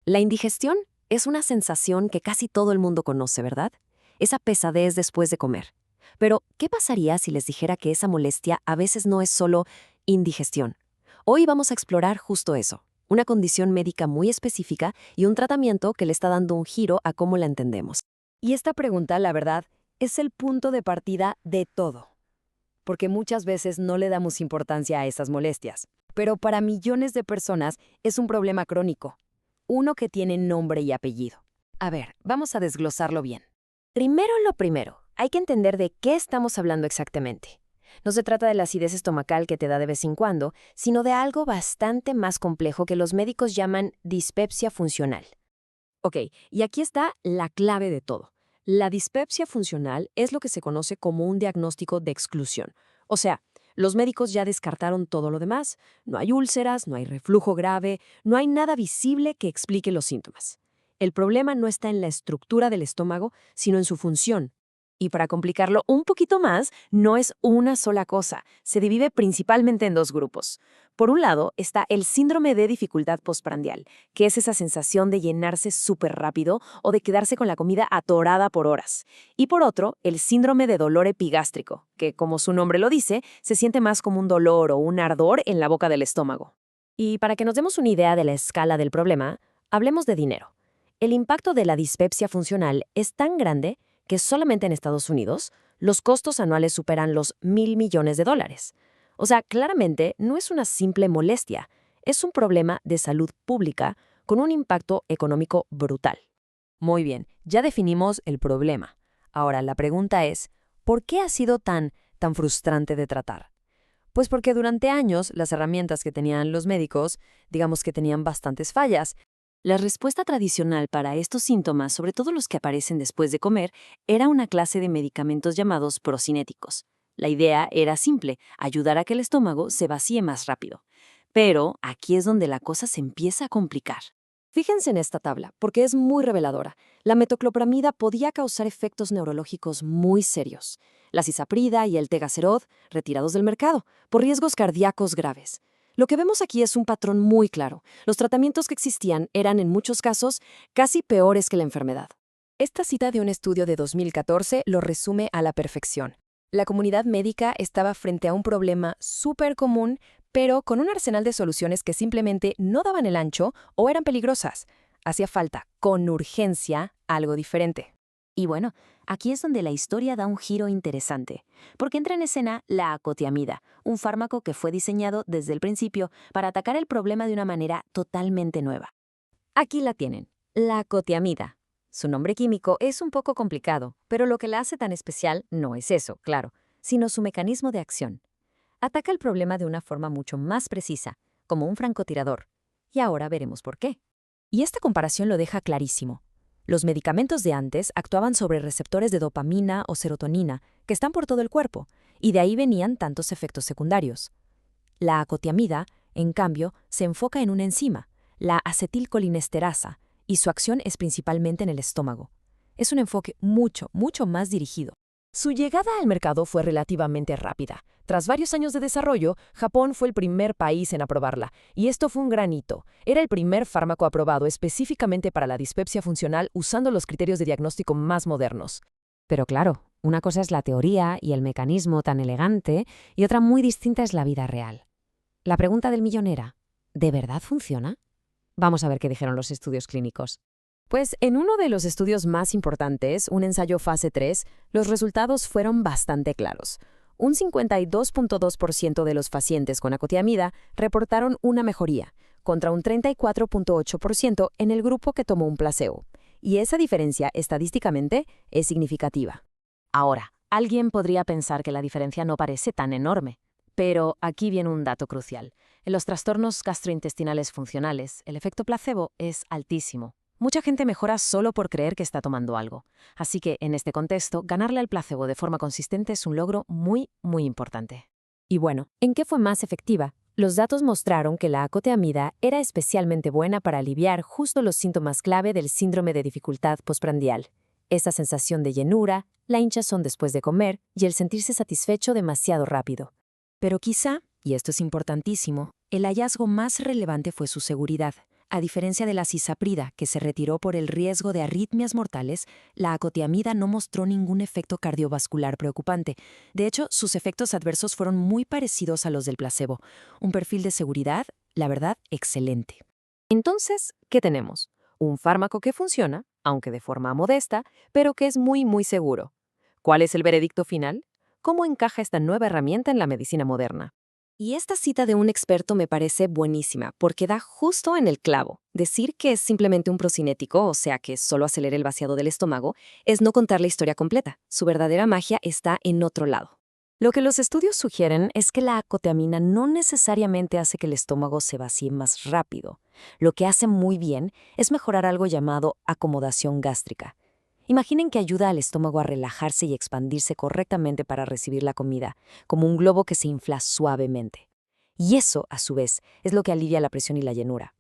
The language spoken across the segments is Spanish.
La indigestión es una sensación que casi todo el mundo conoce, ¿verdad? Esa pesadez después de comer. Pero, ¿qué pasaría si les dijera que esa molestia a veces no es solo indigestión? Hoy vamos a explorar justo eso, una condición médica muy específica y un tratamiento que le está dando un giro a cómo la entendemos. Y esta pregunta, la verdad, es el punto de partida de todo, porque muchas veces no le damos importancia a esas molestias. Pero para millones de personas es un problema crónico, uno que tiene nombre y apellido. A ver, vamos a desglosarlo bien. Primero lo primero, hay que entender de qué estamos hablando exactamente. No se trata de la acidez estomacal que te da de vez en cuando, sino de algo bastante más complejo que los médicos llaman dispepsia funcional. Ok, y aquí está la clave de todo. La dispepsia funcional es lo que se conoce como un diagnóstico de exclusión. O sea, los médicos ya descartaron todo lo demás. No hay úlceras, no hay reflujo grave, no hay nada visible que explique los síntomas. El problema no está en la estructura del estómago, sino en su función. Y para complicarlo un poquito más, no es una sola cosa. Se divide principalmente en dos grupos. Por un lado está el síndrome de dificultad postprandial, que es esa sensación de llenarse súper rápido o de quedarse con la comida atorada por horas. Y por otro, el síndrome de dolor epigástrico, que, como su nombre lo dice, se siente más como un dolor o un ardor en la boca del estómago. Y para que nos demos una idea de la escala del problema, hablemos de dinero. El impacto de la dispepsia funcional es tan grande que solamente en Estados Unidos los costos anuales superan los $1.000 millones. O sea, claramente no es una simple molestia, es un problema de salud pública con un impacto económico brutal. Muy bien, ya definimos el problema. Ahora la pregunta es, ¿por qué ha sido tan frustrante de tratar? Pues porque durante años las herramientas que tenían los médicos, digamos que tenían bastantes fallas. La respuesta tradicional para estos síntomas, sobre todo los que aparecen después de comer, era una clase de medicamentos llamados procinéticos. La idea era simple, ayudar a que el estómago se vacíe más rápido. Pero aquí es donde la cosa se empieza a complicar. Fíjense en esta tabla, porque es muy reveladora. La metoclopramida podía causar efectos neurológicos muy serios. La cisaprida y el tegaserod, retirados del mercado, por riesgos cardíacos graves. Lo que vemos aquí es un patrón muy claro. Los tratamientos que existían eran, en muchos casos, casi peores que la enfermedad. Esta cita de un estudio de 2014 lo resume a la perfección. La comunidad médica estaba frente a un problema súper común, pero con un arsenal de soluciones que simplemente no daban el ancho o eran peligrosas. Hacía falta, con urgencia, algo diferente. Y bueno, aquí es donde la historia da un giro interesante, porque entra en escena la acotiamida, un fármaco que fue diseñado desde el principio para atacar el problema de una manera totalmente nueva. Aquí la tienen, la acotiamida. Su nombre químico es un poco complicado, pero lo que la hace tan especial no es eso, claro, sino su mecanismo de acción. Ataca el problema de una forma mucho más precisa, como un francotirador. Y ahora veremos por qué. Y esta comparación lo deja clarísimo. Los medicamentos de antes actuaban sobre receptores de dopamina o serotonina, que están por todo el cuerpo, y de ahí venían tantos efectos secundarios. La acotiamida, en cambio, se enfoca en una enzima, la acetilcolinesterasa, y su acción es principalmente en el estómago. Es un enfoque mucho más dirigido. Su llegada al mercado fue relativamente rápida. Tras varios años de desarrollo, Japón fue el primer país en aprobarla, y esto fue un gran hito. Era el primer fármaco aprobado específicamente para la dispepsia funcional usando los criterios de diagnóstico más modernos. Pero claro, una cosa es la teoría y el mecanismo tan elegante, y otra muy distinta es la vida real. La pregunta del millón era, ¿de verdad funciona? Vamos a ver qué dijeron los estudios clínicos. Pues en uno de los estudios más importantes, un ensayo fase 3, los resultados fueron bastante claros. Un 52.2% de los pacientes con acotiamida reportaron una mejoría, contra un 34.8% en el grupo que tomó un placebo. Y esa diferencia, estadísticamente, es significativa. Ahora, alguien podría pensar que la diferencia no parece tan enorme. Pero aquí viene un dato crucial. En los trastornos gastrointestinales funcionales, el efecto placebo es altísimo. Mucha gente mejora solo por creer que está tomando algo. Así que, en este contexto, ganarle al placebo de forma consistente es un logro muy importante. Y bueno, ¿en qué fue más efectiva? Los datos mostraron que la acotiamida era especialmente buena para aliviar justo los síntomas clave del síndrome de dificultad postprandial. Esa sensación de llenura, la hinchazón después de comer y el sentirse satisfecho demasiado rápido. Pero quizá, y esto es importantísimo, el hallazgo más relevante fue su seguridad. A diferencia de la cisaprida, que se retiró por el riesgo de arritmias mortales, la acotiamida no mostró ningún efecto cardiovascular preocupante. De hecho, sus efectos adversos fueron muy parecidos a los del placebo. Un perfil de seguridad, la verdad, excelente. Entonces, ¿qué tenemos? Un fármaco que funciona, aunque de forma modesta, pero que es muy, muy seguro. ¿Cuál es el veredicto final? ¿Cómo encaja esta nueva herramienta en la medicina moderna? Y esta cita de un experto me parece buenísima, porque da justo en el clavo. Decir que es simplemente un procinético, o sea que solo acelera el vaciado del estómago, es no contar la historia completa. Su verdadera magia está en otro lado. Lo que los estudios sugieren es que la acoteamina no necesariamente hace que el estómago se vacíe más rápido. Lo que hace muy bien es mejorar algo llamado acomodación gástrica. Imaginen que ayuda al estómago a relajarse y expandirse correctamente para recibir la comida, como un globo que se infla suavemente. Y eso, a su vez, es lo que alivia la presión y la llenura.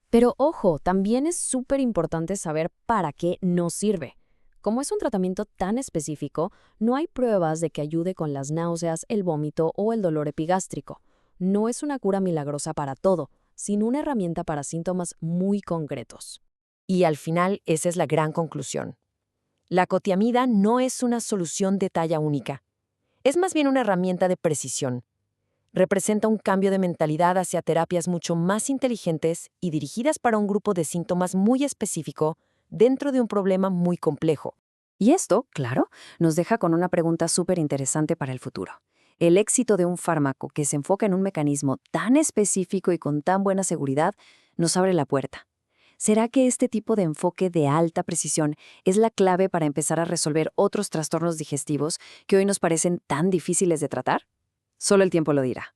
Pero ojo, también es súper importante saber para qué no sirve. Como es un tratamiento tan específico, no hay pruebas de que ayude con las náuseas, el vómito o el dolor epigástrico. No es una cura milagrosa para todo, sino una herramienta para síntomas muy concretos. Y al final, esa es la gran conclusión. La cotiamida no es una solución de talla única. Es más bien una herramienta de precisión. Representa un cambio de mentalidad hacia terapias mucho más inteligentes y dirigidas para un grupo de síntomas muy específico dentro de un problema muy complejo. Y esto, claro, nos deja con una pregunta súper interesante para el futuro. El éxito de un fármaco que se enfoca en un mecanismo tan específico y con tan buena seguridad nos abre la puerta. ¿Será que este tipo de enfoque de alta precisión es la clave para empezar a resolver otros trastornos digestivos que hoy nos parecen tan difíciles de tratar? Solo el tiempo lo dirá.